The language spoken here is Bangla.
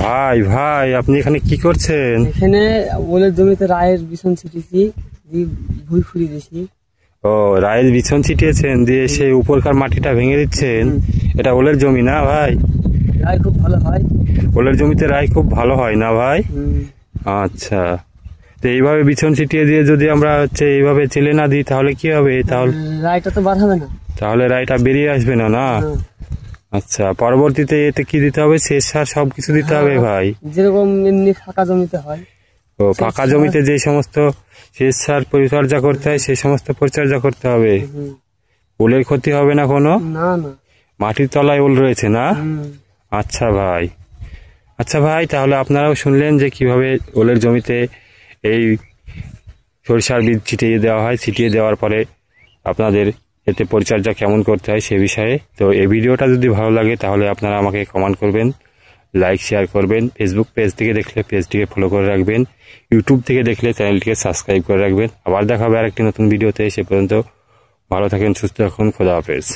ভাই ভাই আপনি এখানে কি করছেন? এখানে ওলের জমিতে রায়ের বিছন ছিটিয়েছি, ভুঁই ফুরিয়ে দিয়েছি। ও, রায়ের বিছন ছিটিয়েছেন, দিয়ে সেই উপরকার মাটিটা ভেঙে দিচ্ছেন। এটা ওলের জমি না ভাই? রায় খুব ভালো হয়। ওলের জমিতে রায় খুব ভালো হয় না ভাই? আচ্ছা, তো এইভাবে বিছন ছিটিয়ে দিয়ে যদি আমরা এইভাবে চেলে না দিই তাহলে কি হবে? তাহলে রায়টা তো বার হবে না, তাহলে রায়টা বেরিয়ে আসবে না না? আচ্ছা, পরবর্তীতে এতে কি দিতে হবে? সেচ সার সবকিছু দিতে হবে ভাই? যেরকম এমনি ফাঁকা জমিতে হয়। ও, ফাঁকা জমিতে যে সমস্ত সেচ সার পরিচর্যা করতে হয় সেই সমস্ত পরিচর্যা করতে হবে। ওলের ক্ষতি হবে না কোনো? না না, মাটির তলায় ওল রয়েছে না? আচ্ছা ভাই, আচ্ছা ভাই, তাহলে আপনারাও শুনলেন যে কিভাবে ওলের জমিতে এই সরিষার বীজ ছিটিয়ে দেওয়া হয়। ছিটিয়ে দেওয়ার পরে আপনাদের এতে পরিচর্যা কেমন করতে হয় সে বিষয়ে। তো এই ভিডিওটা যদি ভালো লাগে তাহলে আপনারা আমাকে কমেন্ট করবেন, লাইক শেয়ার করবেন। ফেসবুক পেজ থেকে দেখলে পেজটিকে ফলো করে রাখবেন, ইউটিউব থেকে দেখলে চ্যানেলটিকে সাবস্ক্রাইব করে রাখবেন। আবার দেখা হবে আরেকটি নতুন ভিডিওতে। সে পর্যন্ত ভালো থাকেন, সুস্থ থাকুন, খোদা হাফেজ।